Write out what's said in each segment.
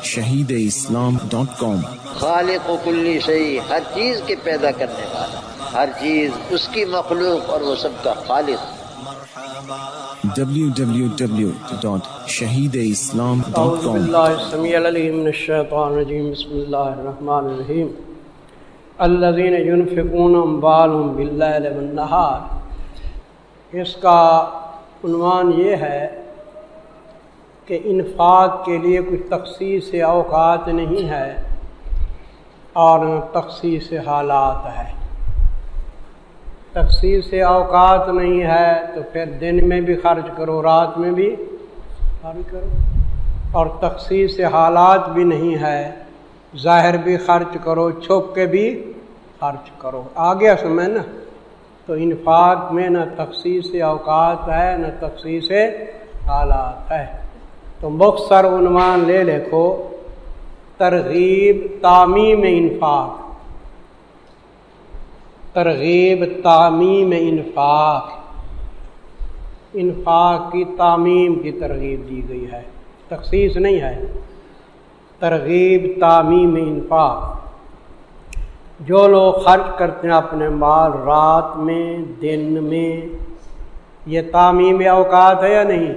shahideislam.com خالق و کلی شیء، ہر چیز کے پیدا کرنے والا، ہر چیز اس کی مخلوق اور وہ سب کا خالق۔ www.shahideislam.com اعوذ باللہ السمیع العلیم من الشیطان الرجیم، بسم اللہ الرحمن الرحیم۔ الذین ينفقون اموالهم باللیل والنہار، اس کا عنوان یہ ہے کہ انفاق کے لیے کچھ تخصیص اوقات نہیں ہے اور تخصیص حالات ہے۔ تخصیص اوقات نہیں ہے تو پھر دن میں بھی خرچ کرو، رات میں بھی خرچ کرو، اور تخصیص حالات بھی نہیں ہے، ظاہر بھی خرچ کرو، چھپ کے بھی خرچ کرو۔ آگے سمجھ نا، تو انفاق میں نہ تخصیص اوقات ہے نہ تخصیص حالات ہے۔ تو مختصر عنوان لے لکھو، ترغیب تعمیم انفاق، ترغیب تعمیم انفاق، انفاق کی تعمیم کی ترغیب دی گئی ہے، تخصیص نہیں ہے، ترغیب تعمیم انفاق۔ جو لوگ خرچ کرتے ہیں اپنے مال رات میں دن میں، یہ تعمیم اوقات ہے یا نہیں؟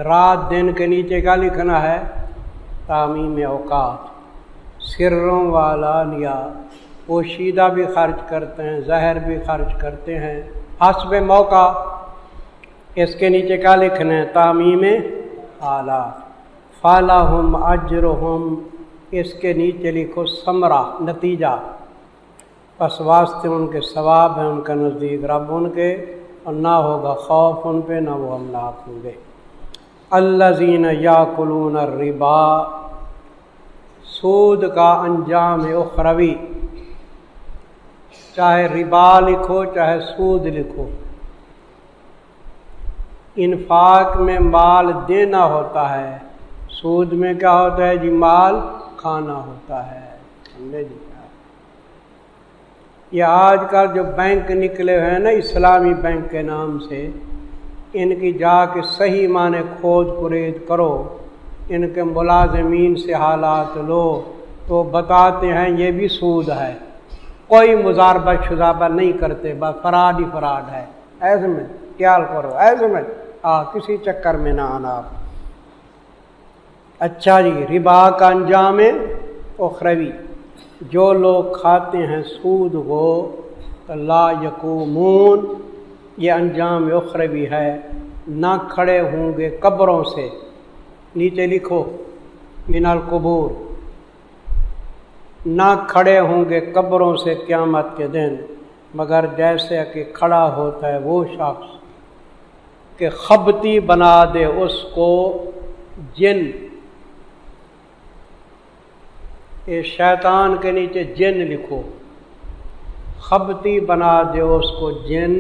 رات دن کے نیچے کیا لکھنا ہے؟ تعمیم اوقات۔ سروں والا لیا، پوشیدہ بھی خرچ کرتے ہیں، ظاہر بھی خرچ کرتے ہیں، حسب موقع۔ اس کے نیچے کیا لکھنا ہے؟ تعمیم حالات۔ فَلَهُمْ أَجْرُهُمْ، اس کے نیچے لکھو ثمرہ، نتیجہ، پس واسطے ان کے ثواب ہیں ان کا نزدیک رب ان کے، اور نہ ہوگا خوف ان پہ، نہ وہ ہلاک ہوں گے۔ الذین یاکلون الربا، سود کا انجام اخروی، چاہے ربا لکھو چاہے سود لکھو۔ انفاق میں مال دینا ہوتا ہے، سود میں کیا ہوتا ہے جی؟ مال کھانا ہوتا ہے۔ سمجھے جی؟ یہ آج کل جو بینک نکلے ہوئے ہیں نا اسلامی بینک کے نام سے، ان کی جا کے صحیح معنی کھود پرید کرو، ان کے ملازمین سے حالات لو تو بتاتے ہیں یہ بھی سود ہے، کوئی مضاربہ شضابہ نہیں کرتے، بس فراڈ ہی فراڈ ہے۔ ایسے میں خیال کرو، ایسے میں کسی چکر میں نہ آنا۔ اچھا جی، ربا کا انجام اخروی، جو لوگ کھاتے ہیں سود کو لا یقومون، یہ انجام اخروی ہے، نہ کھڑے ہوں گے قبروں سے، نیچے لکھو من القبور، نہ کھڑے ہوں گے قبروں سے قیامت کے دن، مگر جیسے کہ کھڑا ہوتا ہے وہ شخص کہ خبتی بنا دے اس کو جن، یہ شیطان کے نیچے جن لکھو، خبتی بنا دے اس کو جن،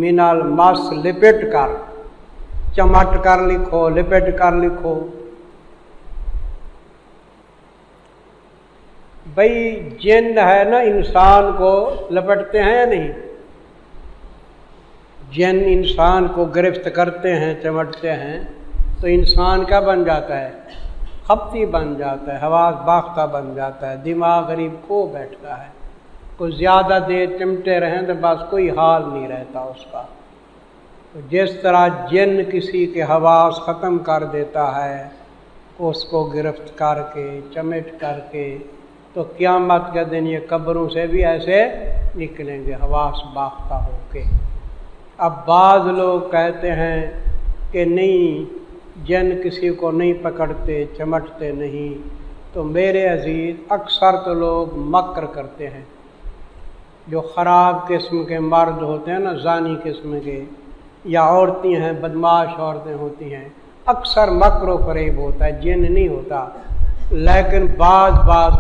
من المس، لپٹ کر، چمٹ کر لکھو، لپٹ کر لکھو۔ بھئی جن ہے نا انسان کو لپٹتے ہیں یا نہیں؟ جن انسان کو گرفت کرتے ہیں، چمٹتے ہیں، تو انسان کیا بن جاتا ہے؟ خبتی بن جاتا ہے، حواس باختہ بن جاتا ہے، دماغ غریب کھو بیٹھتا ہے، کوئی زیادہ دیر چمٹے رہیں تو بس کوئی حال نہیں رہتا اس کا۔ تو جس طرح جن کسی کے حواس ختم کر دیتا ہے اس کو گرفت کر کے چمٹ کر کے، تو قیامت کے دن یہ قبروں سے بھی ایسے نکلیں گے حواس باختہ ہو کے۔ اب بعض لوگ کہتے ہیں کہ نہیں جن کسی کو نہیں پکڑتے چمٹتے نہیں، تو میرے عزیز اکثر تو لوگ مکر کرتے ہیں، جو خراب قسم کے مرد ہوتے ہیں نا، زانی قسم کے، یا عورتیں ہیں بدماش عورتیں ہوتی ہیں، اکثر مکر و فریب ہوتا ہے، جن نہیں ہوتا، لیکن بعض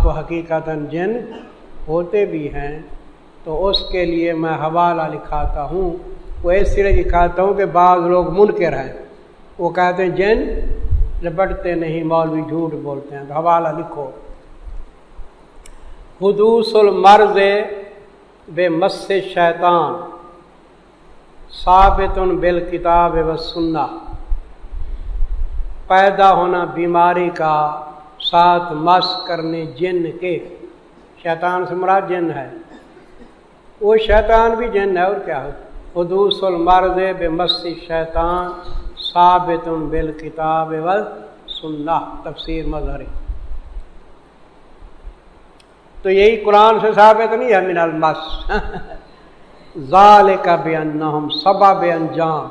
کو حقیقتاً جن ہوتے بھی ہیں۔ تو اس کے لیے میں حوالہ لکھاتا ہوں، وہ اس طرح لکھاتا ہوں کہ بعض لوگ منکر ہیں، وہ کہتے ہیں جن لپٹتے نہیں، مولوی جھوٹ بولتے ہیں، تو حوالہ لکھو۔ حدوث المرض بے مس شیطان ثابت بالکتاب والسنہ، پیدا ہونا بیماری کا، ساتھ مس کرنے جن کے، شیطان سے مراد جن ہے، وہ شیطان بھی جن ہے اور کیا ہے، حدوث المرض بمس شیطان ثابت بالکتاب والسنہ، تفسیر مظہری۔ تو یہی قرآن سے ثابت نہیں ہے من المس ذالک بانہم، سبب انجام،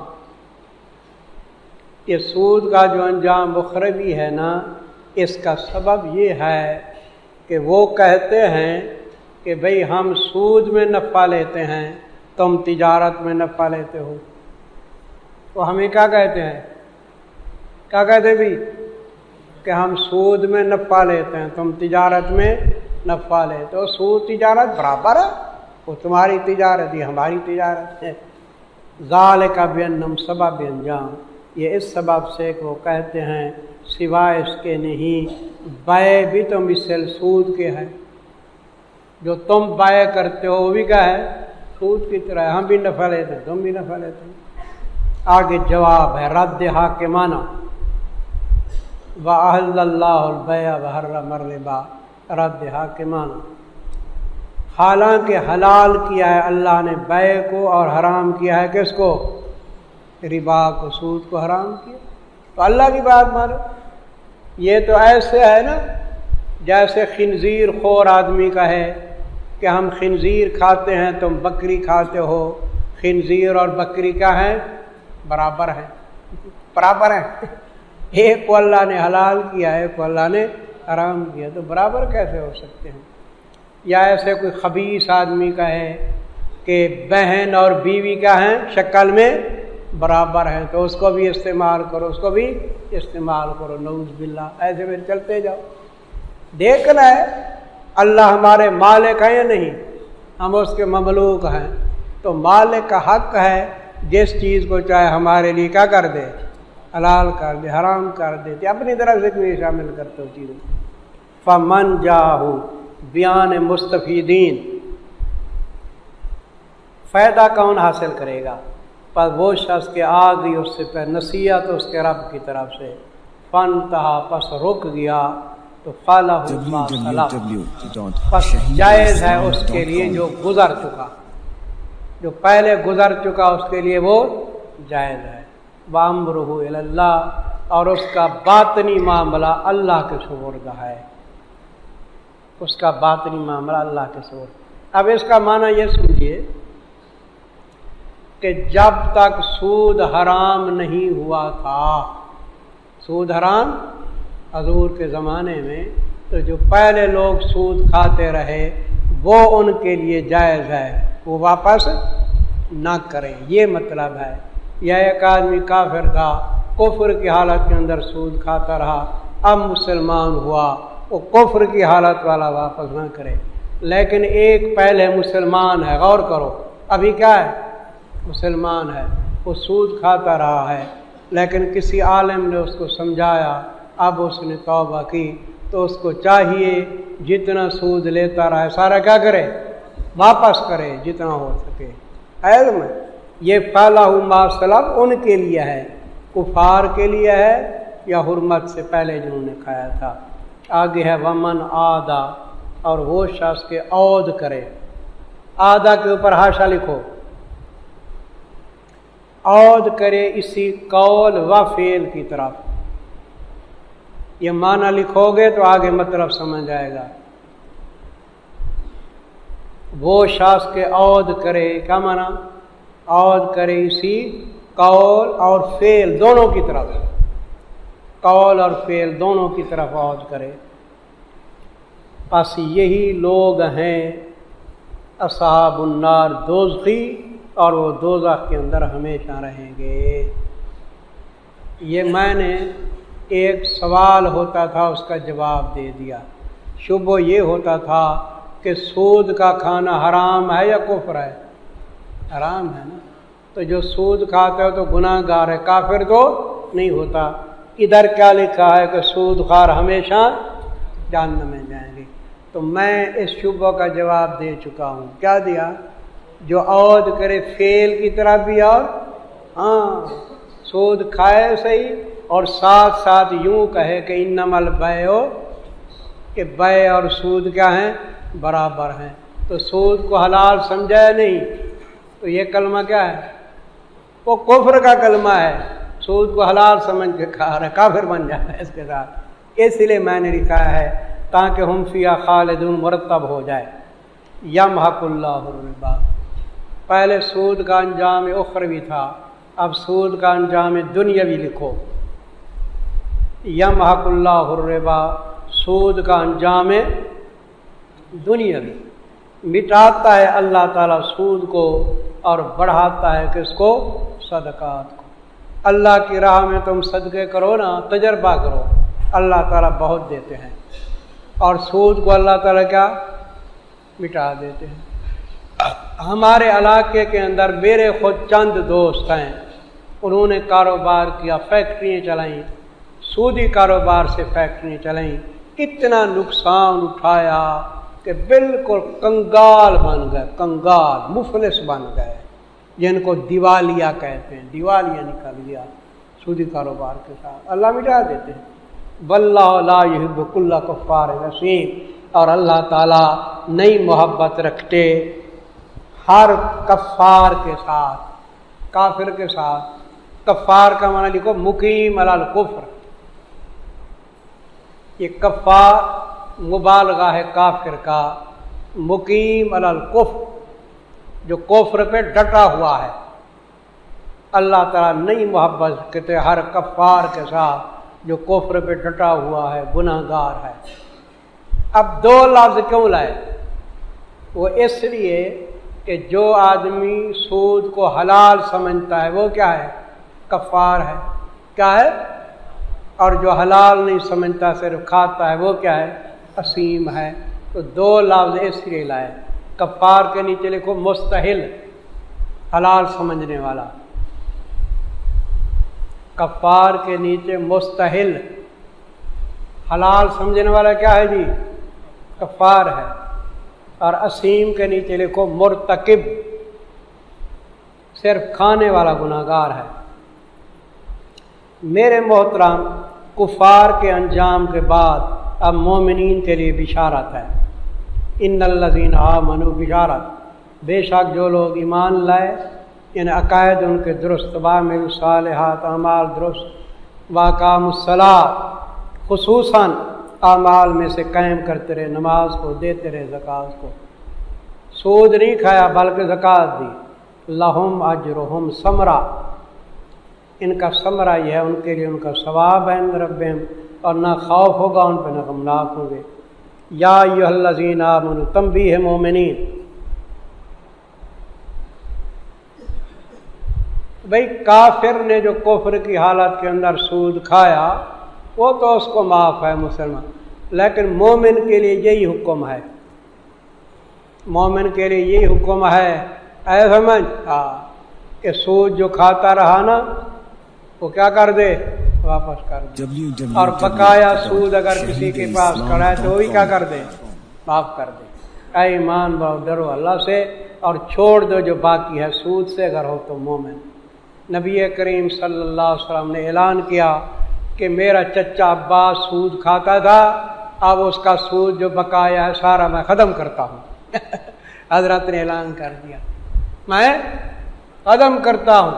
یہ سود کا جو انجام مخربی ہے نا، اس کا سبب یہ ہے کہ وہ کہتے ہیں کہ بھئی ہم سود میں نفع لیتے ہیں، تم تجارت میں نفع لیتے ہو، تو ہمیں کیا کہتے ہیں، کیا کہتے ہیں بھی کہ ہم سود میں نفع لیتے ہیں، تم تجارت میں نفع لیتے ہو، سود تجارت برابر ہے، وہ تمہاری تجارت یہ ہماری تجارت ہے۔ ذالک بانہم سبب انجام، یہ اس سبب سے کہ وہ کہتے ہیں سوائے اس کے نہیں، بائع بھی تو مثل سود کے ہے، جو تم بائع کرتے ہو وہ بھی کیا ہے، سود کی طرح ہے، ہم بھی نفع لیتے ہیں تم بھی نفع لیتے ہیں۔ آگے جواب ہے رد حاکمانہ، وَأَحَلَّ اللَّهُ الْبَيْعَ وَحَرَّمَ الرِّبَا، رد حاکمانہ، حالانکہ حلال کیا ہے اللہ نے بیع کو اور حرام کیا ہے کس کو، ربا کو، سود کو حرام کیا، تو اللہ کی بات مانو۔ یہ تو ایسے ہے نا جیسے خنزیر خور آدمی کا ہے کہ ہم خنزیر کھاتے ہیں تم بکری کھاتے ہو، خنزیر اور بکری کا ہے، برابر ہیں، برابر ہیں، ایک کو اللہ نے حلال کیا ہے ایک کو اللہ نے حرام کیا، تو برابر کیسے ہو سکتے ہیں؟ یا ایسے کوئی خبیث آدمی کا ہے کہ بہن اور بیوی کا ہے شکل میں برابر ہیں، تو اس کو بھی استعمال کرو، اس کو بھی استعمال کرو، نعوذ باللہ، ایسے پھر چلتے جاؤ۔ دیکھنا ہے اللہ ہمارے مالک ہیں یا نہیں، ہم اس کے مملوک ہیں، تو مالک کا حق ہے جس چیز کو چاہے ہمارے لیے کیا کر دے، حلال کر دے، حرام کر دے، اپنی طرف سے کیوں شامل کرتے ہو چیزیں۔ فمن جاہو، بیان مستفیدین، فائدہ کون حاصل کرے گا، پر وہ شخص کے آ گئی اس سے پہ نصیحت اس کے رب کی طرف سے، فانتہا، پس رک گیا، تو فالہ ما سلف، پس جائز ہے اس کے لیے جو گزر چکا، جو پہلے گزر چکا اس کے لیے وہ جائز ہے۔ وامرہ الی اللہ، اور اس کا باطنی معاملہ اللہ کے سپرد ہے، اس کا باطنی معاملہ اللہ کے سپرد۔ اب اس کا معنی یہ سمجھیے کہ جب تک سود حرام نہیں ہوا تھا، سود حرام حضور کے زمانے میں، تو جو پہلے لوگ سود کھاتے رہے وہ ان کے لیے جائز ہے، وہ واپس نہ کریں، یہ مطلب ہے۔ یا ایک آدمی کافر تھا، کفر کی حالت کے اندر سود کھاتا رہا، اب مسلمان ہوا، وہ کفر کی حالت والا واپس نہ کرے، لیکن ایک پہلے مسلمان ہے، غور کرو، ابھی کیا ہے، مسلمان ہے، وہ سود کھاتا رہا ہے، لیکن کسی عالم نے اس کو سمجھایا، اب اس نے توبہ کی، تو اس کو چاہیے جتنا سود لیتا رہا ہے سارا کیا کرے، واپس کرے جتنا ہو سکے۔ علم یہ فالہ ما سلف ان کے لیے ہے، کفار کے لیے ہے یا حرمت سے پہلے جنہوں نے کھایا تھا۔ آگے ہے ومن آدھا، اور وہ شخص کے عود کرے، آدھا کے اوپر حاشا لکھو، عود کرے اسی قول و فعل کی طرف، یہ معنی لکھو گے تو آگے مطلب سمجھ آئے گا۔ وہ شخص کے عود کرے، کیا معنی، عود کرے اسی قول اور فعل دونوں کی طرف، قول اور فعل دونوں کی طرف عود کرے، پس یہی لوگ ہیں اصحاب النار دوزخی، اور وہ دوزخ کے اندر ہمیشہ رہیں گے۔ یہ میں نے ایک سوال ہوتا تھا اس کا جواب دے دیا، شبہ یہ ہوتا تھا کہ سود کا کھانا حرام ہے یا کفر ہے، حرام ہے نا، تو جو سود کھاتا ہے تو گناہ گار ہے، کافر تو نہیں ہوتا۔ ادھر کیا لکھا ہے کہ سود خور ہمیشہ جہنم میں جائیں گے، تو میں اس شبہ کا جواب دے چکا ہوں۔ کیا دیا، جو عود کرے فعل کی طرف بھی، اور ہاں سود کھائے صحیح اور ساتھ ساتھ یوں کہے کہ انما البیع، کہ بے اور سود کیا ہیں؟ برابر ہیں، تو سود کو حلال سمجھا ہے نہیں، تو یہ کلمہ کیا ہے؟ وہ کفر کا کلمہ ہے، سود کو حلال سمجھ کے کھا رہا ہے، کافر بن جاتا ہے اس کے ساتھ۔ اس لیے میں نے لکھا ہے تاکہ ہم فیہا خالدون مرتب ہو جائے۔ یمحق اللہ الربا، پہلے سود کا انجام اخروی تھا، اب سود کا انجام دنیاوی لکھو۔ یمحق اللہ الربا، سود کا انجام دنیاوی، مٹاتا ہے اللہ تعالیٰ سود کو اور بڑھاتا ہے کس کو؟ صدقات کو۔ اللہ کی راہ میں تم صدقے کرو نا، تجربہ کرو، اللہ تعالیٰ بہت دیتے ہیں، اور سود کو اللہ تعالیٰ کیا؟ مٹا دیتے ہیں۔ ہمارے علاقے کے اندر میرے خود چند دوست ہیں، انہوں نے کاروبار کیا، فیکٹریاں چلائیں، سودی کاروبار سے فیکٹریاں چلائیں، اتنا نقصان اٹھایا کہ بالکل کنگال بن گئے، کنگال مفلس بن گئے، جن کو دیوالیہ کہتے ہیں، دیوالیہ نکل گیا سودی کاروبار کے ساتھ، اللہ مٹا دیتے ہیں۔ واللہ لا یحب کل کفار اثیم، اور اللہ تعالیٰ نئی محبت رکھتے ہر کفار کے ساتھ، کافر کے ساتھ۔ کفار کا معنی لکھو مقیم علی الکفر، یہ کفار مبالغہ ہے کافر کا، مقیم علی الکفر، جو کفر پہ ڈٹا ہوا ہے۔ اللہ تعالیٰ نئی محبت کرتے ہر کفار کے ساتھ جو کفر پہ ڈٹا ہوا ہے، گناہ گار ہے۔ اب دو لفظ کیوں لائے؟ وہ اس لیے کہ جو آدمی سود کو حلال سمجھتا ہے وہ کیا ہے؟ کفار ہے، کیا ہے؟ اور جو حلال نہیں سمجھتا صرف کھاتا ہے وہ کیا ہے؟ اسیم ہے۔ تو دو لفظ اس لیے لائے، کفار کے نیچے لکھو مستحل، حلال سمجھنے والا، کفار کے نیچے مستحل، حلال سمجھنے والا کیا ہے جی؟ کفار ہے، اور اسیم کے نیچے لکھو مرتکب، صرف کھانے والا گناہ گار ہے۔ میرے محترم، کفار کے انجام کے بعد اب مومنین کے لیے بشارت ہے۔ ان الذین آمنوا، بشارت، بے شک جو لوگ ایمان لائے، ان عقائد ان کے درست، وعملوا الصالحات، اعمال درست، واقاموا الصلاۃ، خصوصاً اعمال میں سے قائم کرتے رہے، نماز کو، دیتے رہے زکوٰۃ کو، سود نہیں کھایا بلکہ زکوٰۃ دی، لہم اجرہم ثمرہ، ان کا ثمرہ یہ ہے، ان کے لیے ان کا ثواب ہے عند ربہم، اور نہ خوف ہوگا ان پہ نہ غمناک ہوں گے۔ یا ایھا الذین آمنوا، تنبیہ مومنین، بھئی کافر نے جو کفر کی حالت کے اندر سود کھایا وہ تو اس کو معاف ہے مسلمان، لیکن مومن کے لیے یہی حکم ہے، مومن کے لیے یہی حکم ہے، اے سمجھ کہ سود جو کھاتا رہا نا وہ کیا کر دے؟ واپس کر دے، اور بقایا سود اگر کسی کے پاس کھڑا ہے تو وہی کیا کر دے؟ معاف کر دے۔ اے ایمان باؤ، ڈرو اللہ سے اور چھوڑ دو جو باقی ہے سود سے اگر ہو تو مومن۔ نبی کریم صلی اللہ علیہ وسلم نے اعلان کیا کہ میرا چچا عباس سود کھاتا تھا، اب اس کا سود جو بقایا ہے سارا میں ختم کرتا ہوں۔ حضرت نے اعلان کر دیا میں ختم کرتا ہوں،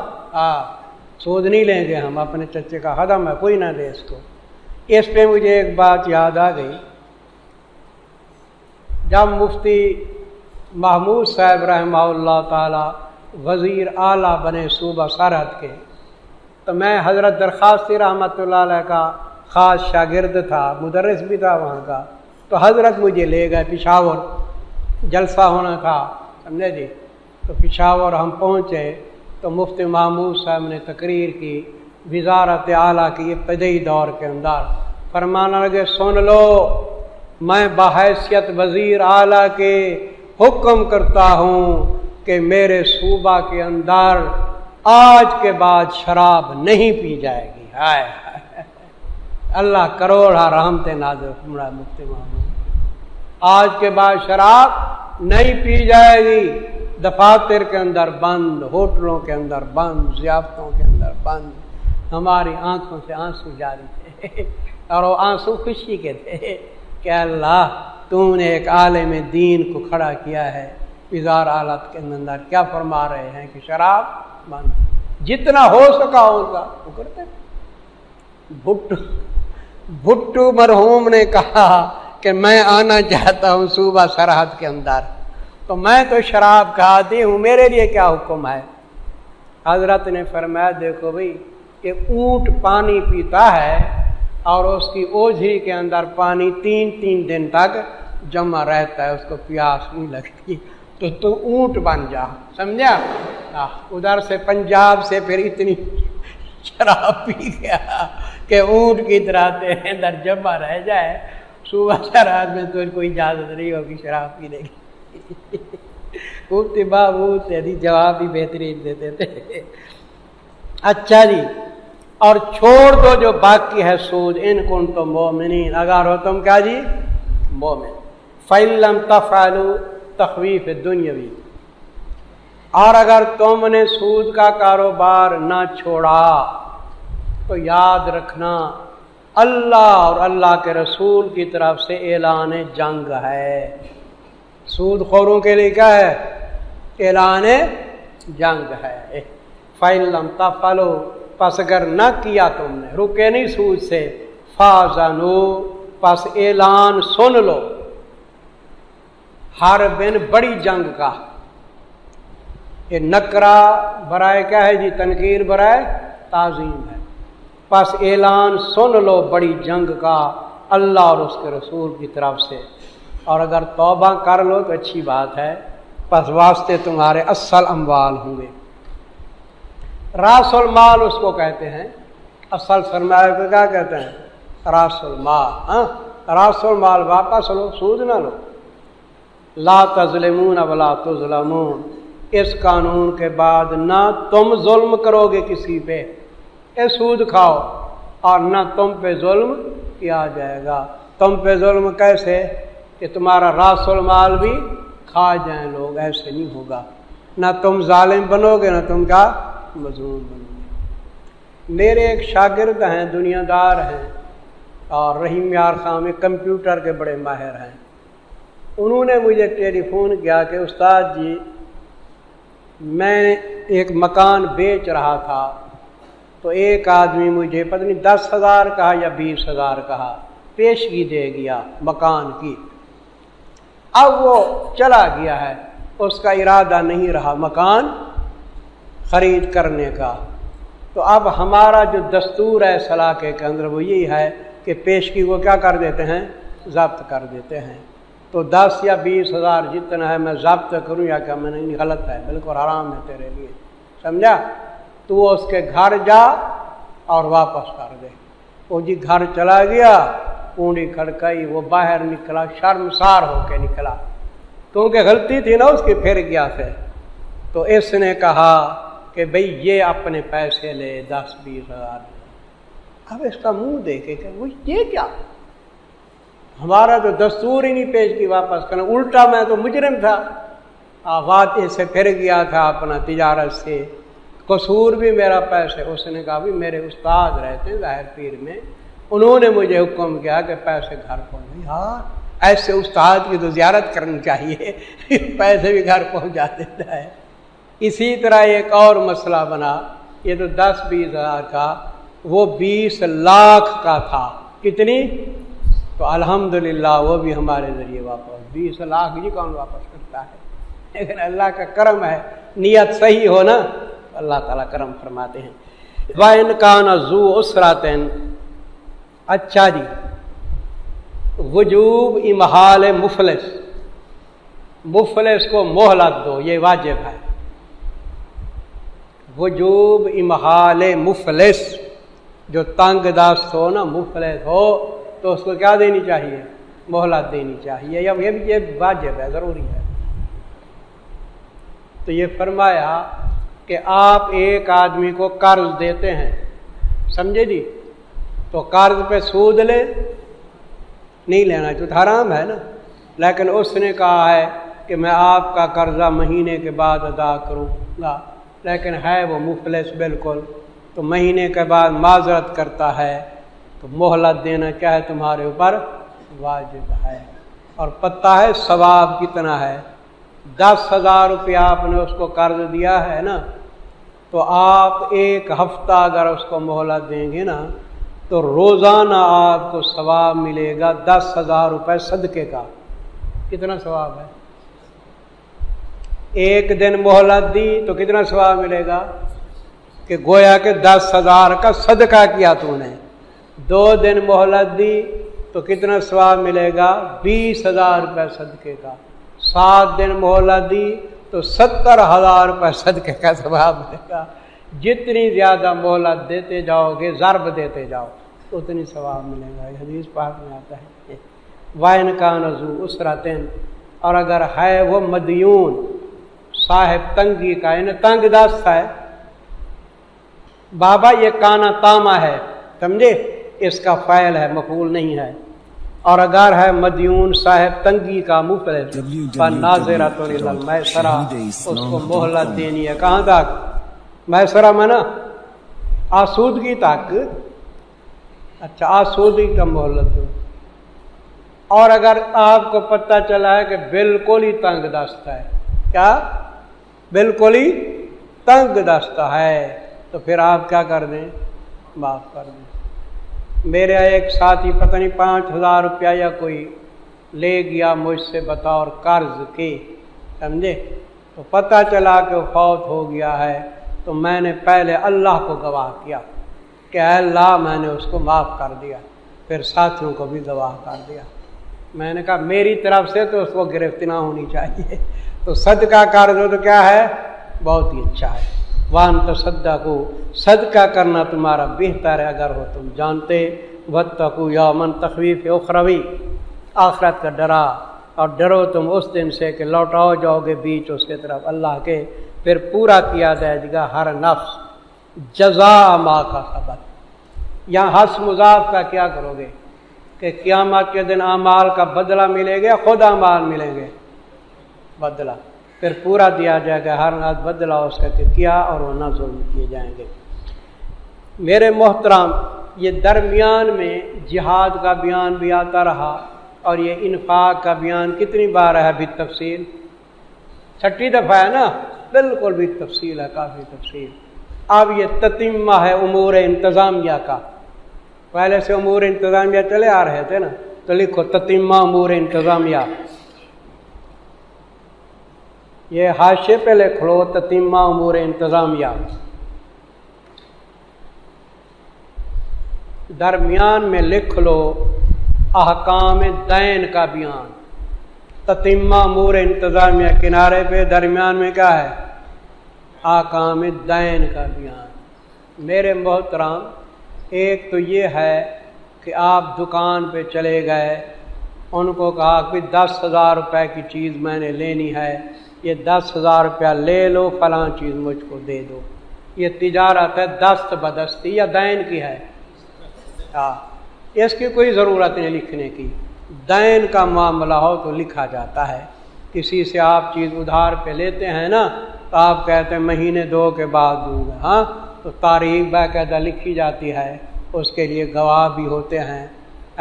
سود نہیں لیں گے ہم، اپنے چچے کا ختم ہے، کوئی نہ دے اس کو۔ اس پہ مجھے ایک بات یاد آ گئی، جب مفتی محمود صاحب رحمہ اللہ تعالی وزیر اعلیٰ بنے صوبہ سرحد کے، تو میں حضرت درخواستی رحمۃ اللہ علیہ کا خاص شاگرد تھا، مدرس بھی تھا وہاں کا، تو حضرت مجھے لے گئے پشاور، جلسہ ہونا تھا، سمجھے جی، تو پشاور ہم پہنچے تو مفتی محمود صاحب نے تقریر کی وزارت اعلیٰ کی ابتدائی دور کے اندر، فرمانا لگے سن لو، میں بحیثیت وزیر اعلیٰ کے حکم کرتا ہوں کہ میرے صوبہ کے اندر آج کے بعد شراب نہیں پی جائے گی۔ ہائے اللہ کروڑا رحمت نازل فرمائے مفتی محمود، آج کے بعد شراب نہیں پی جائے گی، دفاتر کے اندر بند، ہوٹلوں کے اندر بند، ضیافتوں کے اندر بند، ہماری آنکھوں سے آنسو جاری تھے اور وہ آنسو خوشی کے تھے کہ اللہ تو نے ایک عالم دین کو کھڑا کیا ہے، بغیر حالت کے اندر کیا فرما رہے ہیں کہ شراب بند، جتنا ہو سکا ہوگا وہ کرتے۔ بھٹو مرحوم نے کہا کہ میں آنا چاہتا ہوں صوبہ سرحد کے اندر، تو میں تو شراب کھاتی ہوں، میرے لیے کیا حکم ہے؟ حضرت نے فرمایا دیکھو بھئی، کہ اونٹ پانی پیتا ہے اور اس کی اوجھی کے اندر پانی 3 دن تک جمع رہتا ہے، اس کو پیاس نہیں لگتی، تو اونٹ بن جا، سمجھا؟ ادھر سے پنجاب سے پھر اتنی شراب پی گیا کہ اونٹ کی طرح اندر جمع رہ جائے، صبح سرحد میں تو کوئی اجازت نہیں ہوگی شراب پینے کی۔ مفتی بابو تیری جواب بھی بہترین دیتے تھے۔ اچھا جی، اور چھوڑ دو جو باقی ہے سود، ان کنتم مومنین، اگر ہو تم کیا جی مومن۔ فَإِن لَّمْ تَفْعَلُوا تخویف دنیاوی، اور اگر تم نے سود کا کاروبار نہ چھوڑا تو یاد رکھنا اللہ اور اللہ کے رسول کی طرف سے اعلان جنگ ہے۔ سود خوروں کے لیے کیا ہے؟ اعلان جنگ ہے۔ فَإِن لَّمْ تَفْعَلُوا، پس اگر نہ کیا تم نے، رکے نہیں سود سے، فَأَذَنُوا، پس اعلان سن لو، ہر بن بڑی جنگ کا۔ یہ نکرہ برائے کیا ہے جی؟ تنکیر برائے تعظیم ہے۔ پس اعلان سن لو بڑی جنگ کا اللہ اور اس کے رسول کی طرف سے، اور اگر توبہ کر لو تو اچھی بات ہے، پس واسطے تمہارے اصل اموال ہوں گے۔ راس المال اس کو کہتے ہیں، اصل سرمایہ کو کیا کہتے ہیں؟ راس المال۔ ہاں، راس المال واپس لو، سود نہ لو۔ لا تظلمون ولا تظلمون، اس قانون کے بعد نہ تم ظلم کرو گے کسی پہ، اے سود کھاؤ، اور نہ تم پہ ظلم کیا جائے گا۔ تم پہ ظلم کیسے؟ کہ تمہارا راس المال بھی کھا جائیں لوگ، ایسے نہیں ہوگا۔ نہ تم ظالم بنو گے، نہ تم کا مظلوم بنو گے۔ میرے ایک شاگرد ہیں، دنیا دار ہیں، اور رحیم یار خان میں کمپیوٹر کے بڑے ماہر ہیں۔ انہوں نے مجھے ٹیلی فون کیا کہ استاد جی میں ایک مکان بیچ رہا تھا، تو ایک آدمی مجھے پتہ نہیں 10,000 کہا یا 20,000 کہا، پیشگی دے گیا مکان کی۔ اب وہ چلا گیا ہے، اس کا ارادہ نہیں رہا مکان خرید کرنے کا۔ تو اب ہمارا جو دستور ہے اس علاقے کے اندر وہ یہی ہے کہ پیشگی کو کیا کر دیتے ہیں؟ ضبط کر دیتے ہیں۔ تو 10 یا 20,000 جتنا ہے میں ضبط کروں یا کیا؟ میں نہیں، غلط ہے، بالکل حرام ہے تیرے لیے، سمجھا؟ تو اس کے گھر جا اور واپس کر دے۔ وہ جی گھر چلا گیا، کنڈی کھڑکائی، وہ باہر نکلا، شرمسار ہو کے نکلا، کیونکہ غلطی تھی نا اس کی، پھر گیا سے۔ تو اس نے کہا کہ بھئی یہ اپنے پیسے لے 10-20,000۔ اب اس کا منہ دیکھے کہ وہ یہ کیا، ہمارا تو دستور ہی نہیں پیشگی واپس کرنا، الٹا میں تو مجرم تھا، آواز سے پھر گیا تھا اپنا تجارت سے، قصور بھی میرا پیسے۔ اس نے کہا بھی میرے استاد رہتے ہیں ظاہر پیر میں، انہوں نے مجھے حکم کیا کہ پیسے گھر پہنچ۔ ہاں، ایسے استاد کی تو زیارت کرنی چاہیے، پیسے بھی گھر پہنچا دیتا ہے۔ اسی طرح ایک اور مسئلہ بنا، یہ تو 10-20,000 کا، وہ 20 لاکھ کا تھا۔ کتنی؟ تو الحمدللہ وہ بھی ہمارے ذریعے واپس۔ 20 لاکھ جی کون واپس کرتا ہے؟ لیکن اللہ کا کرم ہے، نیت صحیح ہو نا، اللہ تعالیٰ کرم فرماتے ہیں۔ وَإِنْ كَانَ ذُو عُسْرَةٍ، اچھا جی، وجوب امہال مفلس، مفلس کو مہلت دو، یہ واجب ہے۔ وجوب امہال مفلس، جو تنگ دست ہو نا، مفلس ہو، تو اس کو کیا دینی چاہیے؟ مہلت دینی چاہیے، یا یہ واجب ہے، ضروری ہے۔ تو یہ فرمایا کہ آپ ایک آدمی کو قرض دیتے ہیں، سمجھے جی، تو قرض پہ سود لے نہیں لینا تو حرام ہے نا، لیکن اس نے کہا ہے کہ میں آپ کا قرضہ مہینے کے بعد ادا کروں گا، لیکن ہے وہ مفلس بالکل، تو مہینے کے بعد معذرت کرتا ہے تو مہلت دینا کیا ہے تمہارے اوپر واجب ہے۔ اور پتہ ہے ثواب کتنا ہے؟ 10,000 روپیہ آپ نے اس کو قرض دیا ہے نا، تو آپ 1 ہفتہ اگر اس کو مہلت دیں گے نا تو روزانہ آپ کو ثواب ملے گا 10,000 روپے صدقے کا۔ کتنا ثواب ہے؟ 1 دن مہلت دی تو کتنا ثواب ملے گا کہ گویا کہ 10,000 کا صدقہ کیا تو نے۔ 2 دن مہلت دی تو کتنا ثواب ملے گا؟ 20,000 روپے صدقے کا۔ 7 دن مہلت دی تو 70,000 روپے صدقے کا ثواب ملے گا۔ جتنی زیادہ مہلت دیتے جاؤ گے، ضرب دیتے جاؤ، اتنی ثواب ملے گا۔ یہ حدیث پاک میں آتا ہے۔ وَإِنْ كَانَ ذُو عُسْرَةٍ، اور اگر ہے وہ مدیون، صاحب تنگی کا، یعنی تنگ دست ہے۔ بابا یہ کانا تاما ہے، سمجھے؟ اس کا فعل ہے، مفعول نہیں ہے۔ اور اگر ہے مدیون صاحب تنگی کا مفلس، فَنَاظِرَةٌ إِلَى الْمَيْسَرَةِ، اس کو مہلت دینی ہے۔ کہاں تک؟ میسرہ میں نا آسودگی تک۔ اچھا، آسودگی کا مہلت دو۔ اور اگر آپ کو پتہ چلا ہے کہ بالکل ہی تنگ دست ہے، کیا بالکل ہی تنگ دست ہے، تو پھر آپ کیا کر دیں؟ معاف کر دیں۔ میرے ایک ساتھی پتہ نہیں 5,000 روپیہ یا کوئی لے گیا مجھ سے بطور قرض کے، سمجھے؟ تو پتہ چلا کہ وہ فوت ہو گیا ہے، تو میں نے پہلے اللہ کو گواہ کیا کہ اے اللہ میں نے اس کو معاف کر دیا، پھر ساتھیوں کو بھی گواہ کر دیا۔ میں نے کہا میری طرف سے تو اس کو گرفت نہ ہونی چاہیے، تو صدقہ کر دو تو کیا ہے؟ بہت ہی اچھا ہے۔ وان تصدقوا، صدقہ کرنا تمہارا بہتر ہے اگر ہو تم جانتے۔ واتقوا یوما، تخویف اخروی، آخرت کا ڈرا، اور ڈرو تم اس دن سے کہ لوٹاؤ جاؤ گے بیچ اس کے طرف اللہ کے، پھر پورا کیا جائے گا ہر نفس جزا ما کا خبر۔ یہاں حس مضاف کا کیا کرو گے کہ قیامت کے دن اعمال کا بدلہ ملے گا، خود اعمال ملیں گے بدلہ، پھر پورا دیا جائے گا ہر نفس بدلہ اس کا کہ کیا، اور وہ نہ ظلم کیے جائیں گے۔ میرے محترم، یہ درمیان میں جہاد کا بیان بھی آتا رہا، اور یہ انفاق کا بیان کتنی بار ہے بھی تفصیل؟ 6 دفعہ ہے نا، بالکل بھی تفصیل ہے، کافی تفصیل۔ اب یہ تتمہ ہے امور انتظامیہ کا، پہلے سے امور انتظامیہ چلے آ رہے تھے نا، تو لکھو تتمہ امور انتظامیہ، یہ حاشیے پہ لکھ لو تتمہ امور انتظامیہ۔ درمیان میں لکھ لو احکام دین کا بیان، تتمہ امور انتظامیہ کنارے پہ، درمیان میں کیا ہے؟ احکام دین کا بیان۔ میرے محترم، ایک تو یہ ہے کہ آپ دکان پہ چلے گئے، ان کو کہا کہ 10,000 روپے کی چیز میں نے لینی ہے، یہ 10,000 روپیہ لے لو، فلاں چیز مجھ کو دے دو۔ یہ تجارت ہے دست بدستی یا دین کی ہے؟ اس کی کوئی ضرورت نہیں لکھنے کی۔ دین کا معاملہ ہو تو لکھا جاتا ہے۔ کسی سے آپ چیز ادھار پہ لیتے ہیں نا، تو آپ کہتے ہیں مہینے 2 کے بعد دوں گا، ہاں، تو تاریخ باقاعدہ لکھی جاتی ہے، اس کے لیے گواہ بھی ہوتے ہیں۔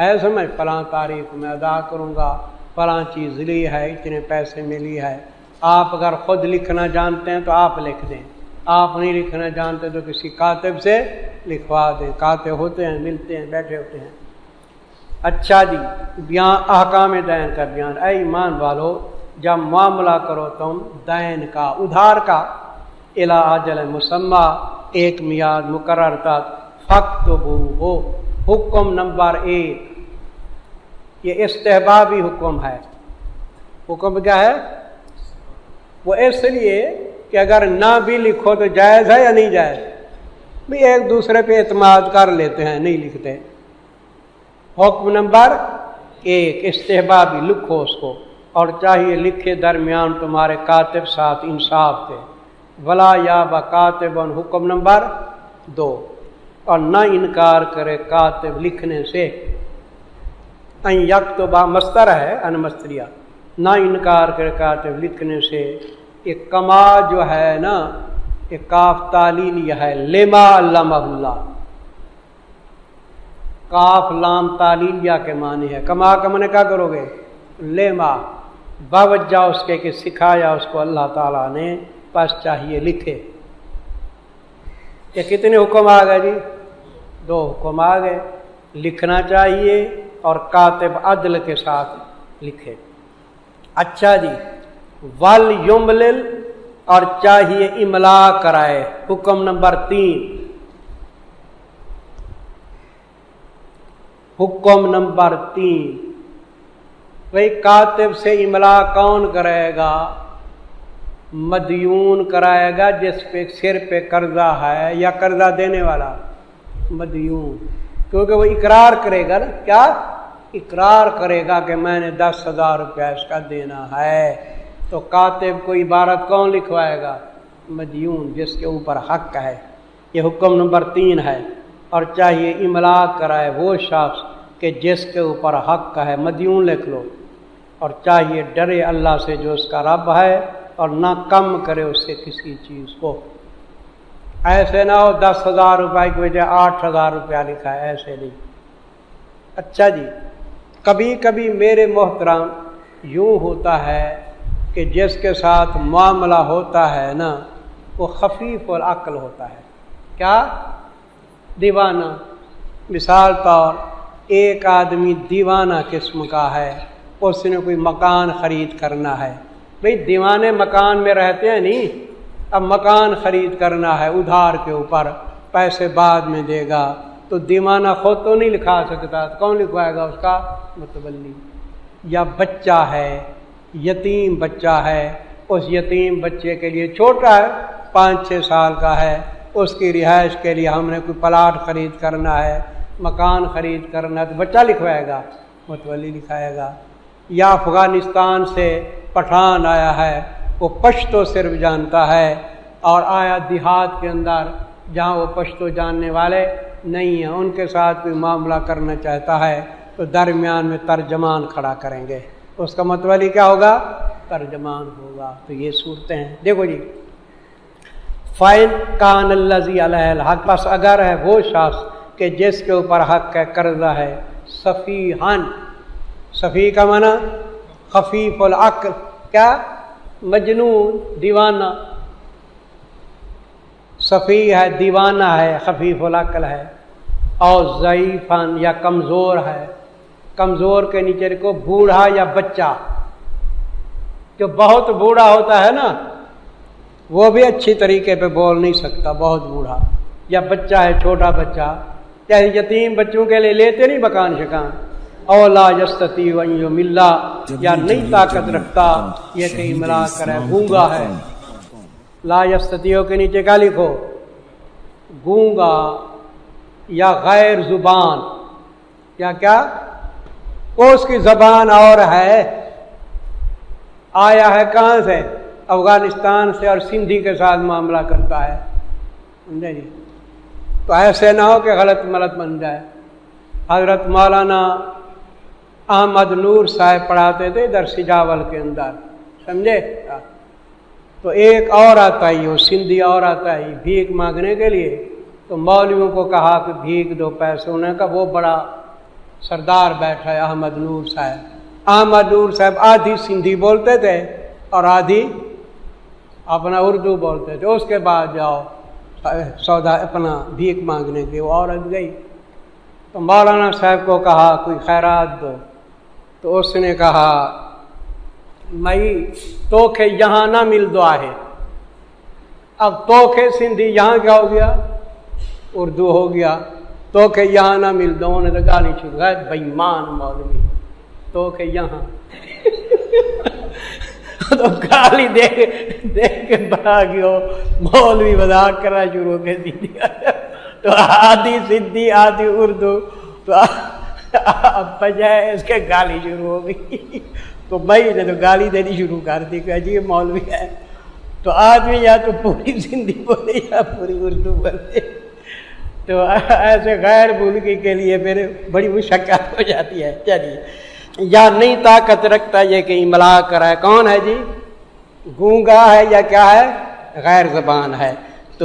ایسے میں فلاں تاریخ میں ادا کروں گا، فلاں چیز لی ہے، اتنے پیسے میں لی ہے۔ آپ اگر خود لکھنا جانتے ہیں تو آپ لکھ دیں، آپ نہیں لکھنا جانتے تو کسی کاتب سے لکھوا دیں، کاتب ہوتے ہیں، ملتے ہیں، بیٹھے ہوتے ہیں۔ اچھا جی، بیان احکام دین کا بیان۔ اے ایمان والو، جب معاملہ کرو تم دین کا، ادھار کا، الی اجل مسمی، ایک میعاد مقرر تک، فاکتبوہ، حکم نمبر 1، یہ استحبابی حکم ہے۔ حکم کیا ہے؟ وہ اس لیے کہ اگر نہ بھی لکھو تو جائز ہے یا نہیں جائز؟ بھی ایک دوسرے پہ اعتماد کر لیتے ہیں، نہیں لکھتے۔ حکم نمبر 1 استحبابی، لکھو اس کو، اور چاہیے لکھے درمیان تمہارے کاتب ساتھ انصاف کے، ولا یا بکاتب، حکم نمبر 2، اور نہ انکار کرے کاتب لکھنے سے۔ ان یکتبہ مصدر ہے، ان مصدریہ، نہ انکار کرے کاتب لکھنے سے۔ یہ کما جو ہے نا، کہ کاف تعلیلیہ ہے، لما علمہ اللہ، کاف لام تعلیلیہ کے معنی ہے، کما کا معنی کیا کرو گے؟ لما، باوجہ اس کے کہ سکھایا اس کو اللہ تعالیٰ نے، پس چاہیے لکھے۔ یہ کتنے حکم آ گئے جی؟ 2 حکم آ گئے، لکھنا چاہیے اور کاتب عدل کے ساتھ لکھے۔ اچھا جی، ول یملل، اور چاہیے املا کرائے، حکم نمبر 3۔ حکم نمبر 3، بھئی کاتب سے املا کون کرائے گا؟ مدیون کرائے گا جس پہ سر پہ قرضہ ہے یا قرضہ دینے والا، مدیون، کیونکہ وہ اقرار کرے گا نا، کیا اقرار کرے گا کہ میں نے 10,000 روپیہ اس کا دینا ہے، تو کاتب کو عبارت کون لکھوائے گا؟ مدیون، جس کے اوپر حق ہے۔ یہ حکم نمبر 3 ہے۔ اور چاہیے املا کرائے وہ شخص کہ جس کے اوپر حق ہے، مدیون لکھ لو۔ اور چاہیے ڈرے اللہ سے جو اس کا رب ہے، اور نہ کم کرے اس سے کسی چیز کو۔ ایسے نہ ہو 10,000 روپئے کی وجہ 8,000 روپیہ لکھا ہے، ایسے نہیں۔ اچھا جی، کبھی کبھی میرے محترم یوں ہوتا ہے کہ جس کے ساتھ معاملہ ہوتا ہے نا، وہ خفیف العقل ہوتا ہے، کیا دیوانہ۔ مثال طور ایک آدمی دیوانہ قسم کا ہے، اس نے کوئی مکان خرید کرنا ہے، بھئی دیوانے مکان میں رہتے ہیں نہیں، اب مکان خرید کرنا ہے ادھار کے اوپر، پیسے بعد میں دے گا، تو دیوانہ خود تو نہیں لکھا سکتا، کون لکھوائے گا؟ اس کا متولی۔ یا بچہ ہے، یتیم بچہ ہے، اس یتیم بچے کے لیے چھوٹا ہے، 5-6 سال کا ہے، اس کی رہائش کے لیے ہم نے کوئی پلاٹ خرید کرنا ہے، مکان خرید کرنا ہے، تو بچہ لکھوائے گا، متولی لکھائے گا۔ یا افغانستان سے پٹھان آیا ہے، وہ پشتو صرف جانتا ہے، اور آیا دیہات کے اندر جہاں وہ پشتو جاننے والے نہیں ہیں، ان کے ساتھ کوئی معاملہ کرنا چاہتا ہے، تو درمیان میں ترجمان کھڑا کریں گے، اس کا متولی کیا ہوگا؟ ترجمان ہوگا۔ تو یہ صورتیں ہیں۔ دیکھو جی، فَإِنْ كَانَ الَّذِي عَلَيْهِ الْحَقُّ، پس اگر ہے وہ شخص کہ جس کے اوپر حق ہے، قرضہ ہے، سفیہن، سفیہ کا معنی خفیف العقل، کیا مجنون، دیوانہ، سفیہ ہے، دیوانہ ہے، خفیف العقل ہے، اور ضعیفن، یا کمزور ہے، کمزور کے نیچے کو بوڑھا یا بچہ، جو بہت بوڑھا ہوتا ہے نا وہ بھی اچھی طریقے پہ بول نہیں سکتا، بہت بوڑھا، یا بچہ ہے چھوٹا بچہ، چاہے یتیم بچوں کے لیے لیتے نہیں مکان شکان، اولا یستطیع ان یمل، یا نہیں طاقت رکھتا یہ کہ املا کرے، گونگا ہے، لا یستطیع کے نیچے کیا لکھو؟ گونگا یا غیر زبان، یا کیا اس کی زبان اور ہے، آیا ہے کہاں سے؟ افغانستان سے، اور سندھی کے ساتھ معاملہ کرتا ہے، سمجھے جی؟ تو ایسے نہ ہو کہ غلط ملت بن جائے۔ حضرت مولانا احمد نور صاحب پڑھاتے تھے ادھر سجاول کے اندر، سمجھے؟ تو ایک عورت آئی، وہ سندھی عورت آئی بھیک مانگنے کے لیے، تو مولویوں کو کہا کہ بھیک دو پیسے، انہوں نے کہا وہ بڑا سردار بیٹھا ہے احمد نور صاحب۔ احمد نور صاحب آدھی سندھی بولتے تھے اور آدھی اپنا اردو بولتے تھے۔ اس کے بعد جاؤ سودا اپنا بھیک مانگنے کی، وہ عورت گئی تو مولانا صاحب کو کہا کوئی خیرات دو، تو اس نے کہا میں توکھے یہاں نہ مل دو ہے۔ اب توکھے سندھی یہاں کیا ہو گیا؟ اردو ہو گیا۔ توکھے یہاں نہ مل دو، انہوں نے تو گالی شروع ہے، بےمان مولوی، توکھے یہاں تو گالی دے کے بھاگیو، مولوی مذاق کرنا شروع کر دیا، تو آدھی سندھی آدھی اردو، تو اب بجائے اس کے گالی شروع ہو گئی، تو بھائی نے تو گالی دینی شروع کر دی کہ جی مولوی ہے، تو آدمی یا تو پوری سندھی بولے یا پوری اردو بولے، تو ایسے غیر ملکی کے لیے پھر بڑی مشقت ہو جاتی ہے۔ چلیے، یا نہیں طاقت رکھتا یہ کہ املا کرائے، کون ہے جی؟ گونگا ہے یا کیا ہے؟ غیر زبان ہے۔ تو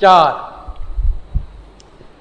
4।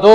2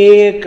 1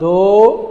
2।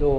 2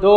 2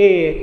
1,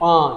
5।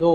2,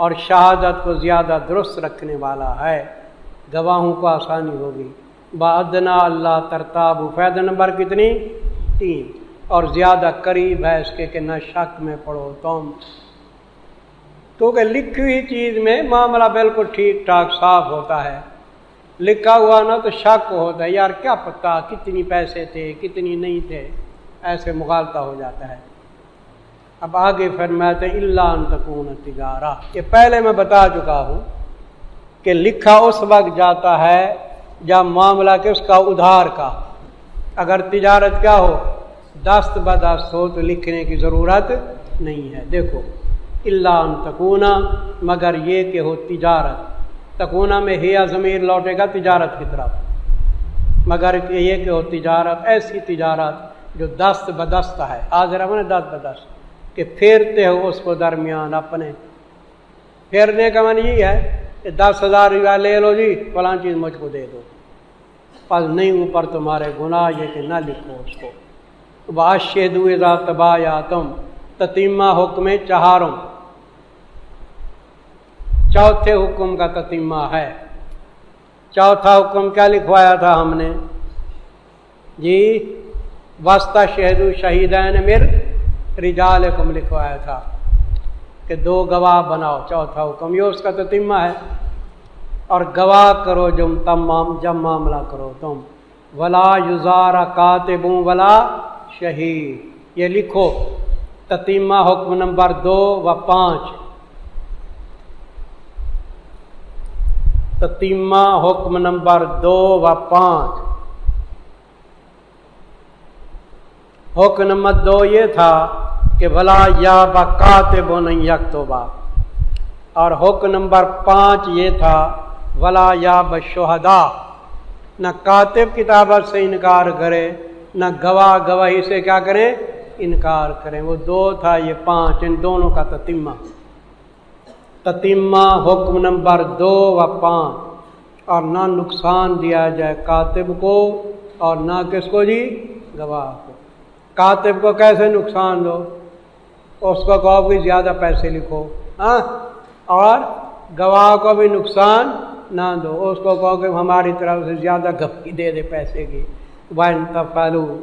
اور شہادت کو زیادہ درست رکھنے والا ہے، گواہوں کو آسانی ہوگی۔ بادنا اللہ ترتاب، فائدہ نمبر کتنی؟ 3، اور زیادہ قریب ہے اس کے کہ نہ شک میں پڑو تم، تو کہ لکھی ہوئی چیز میں معاملہ بالکل ٹھیک ٹھاک صاف ہوتا ہے، لکھا ہوا نہ تو شک ہوتا ہے، یار کیا پتہ کتنی پیسے تھے کتنی نہیں تھے، ایسے مغالطہ ہو جاتا ہے۔ اب آگے فرماتے ہیں الا ان تکون تجارہ، کہ پہلے میں بتا چکا ہوں کہ لکھا اس وقت جاتا ہے جب معاملہ کس کا؟ ادھار کا۔ اگر تجارت کیا ہو؟ دست بدست ہو تو لکھنے کی ضرورت نہیں ہے۔ دیکھو الا ان تکونا، مگر یہ کہ ہو تجارت، تکونا میں ہیا ضمیر لوٹے گا تجارت کی طرف، مگر یہ کہ ہو تجارت، ایسی تجارت جو دست بدست ہے، حاضر ہے دست بدست، کہ پھیرتے ہو اس کو درمیان اپنے۔ پھیرنے کا معنی یہ ہے کہ 10,000 روپیہ لے لو جی فلاں چیز مجھ کو دے دو، پس نہیں اوپر تمہارے گناہ یہ کہ نہ لکھو اس کو۔ واشہدوا اذا تبایعتم، تتیمہ حکم چہارم، چوتھے حکم کا تتیمہ ہے۔ چوتھا حکم کیا لکھوایا تھا ہم نے جی؟ واستشہدوا شہیدین من رجالکم لکھوایا تھا کہ 2 گواہ بناؤ، چوتھا حکم یہ اس کا تتیمہ ہے۔ اور گواہ کرو جب معاملہ کرو تم، ولا یزار کاتب ولا شہید، یہ لکھو تتیمہ حکم نمبر 2 و 5، تتیمہ حکم نمبر 2 و 5۔ حکم نمبر 2 یہ تھا کہ ولا یاب کاتب ان یکتبا، اور حکم نمبر 5 یہ تھا ولا یاب شہداء، نہ کاتب کتابت سے انکار کرے نہ گواہ گواہی سے کیا کریں؟ انکار کریں۔ وہ 2 تھا، یہ 5، ان دونوں کا تتیمہ۔ تتیمہ حکم نمبر 2 و 5، اور نہ نقصان دیا جائے کاتب کو اور نہ کس کو جی؟ گواہ کو۔ کاتب کو کیسے نقصان دو؟ اس کو کہو کہ زیادہ پیسے لکھو، اور گواہ کو بھی نقصان نہ دو، اس کو کہو کہ ہماری طرف سے زیادہ گواہی دے دے پیسے کی۔ وَإِن تَفْعَلُوا،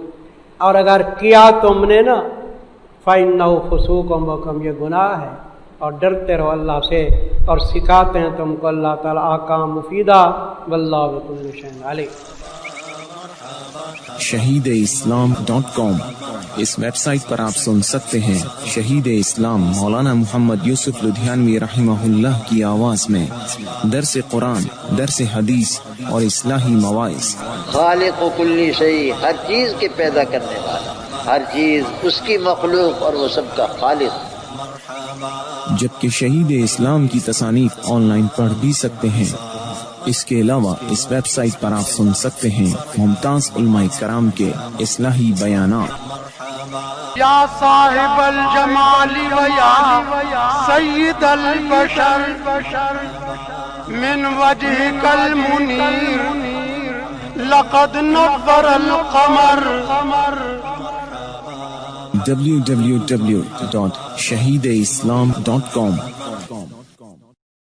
اور اگر کیا تم نے نا، فَإِنَّهُ فُسُوقٌ بِكُمْ، یہ گناہ ہے، اور ڈرتے رہو اللہ سے، اور سکھاتے ہیں تم کو اللہ تعالیٰ احکام مفیدہ، واللہ بكل شيء علیم۔ shahideislam.com، اس ویب سائٹ پر آپ سن سکتے ہیں شہید اسلام مولانا محمد یوسف لدھیانوی رحمہ اللہ کی آواز میں درس قرآن، درس حدیث اور اصلاحی مواعظ۔ خالق و کلی شیء، ہر چیز کے پیدا کرنے والا، ہر چیز اس کی مخلوق اور وہ سب کا خالق۔ جبکہ شہید اسلام کی تصانیف آن لائن پڑھ بھی سکتے ہیں۔ اس کے علاوہ اس ویب سائٹ پر آپ سن سکتے ہیں ممتاز علماء کرام کے اصلاحی بیانات۔ یا صاحب الجمال و یا سید البشر من وجهك المنیر لقد نور القمر۔ www.shahideislam.com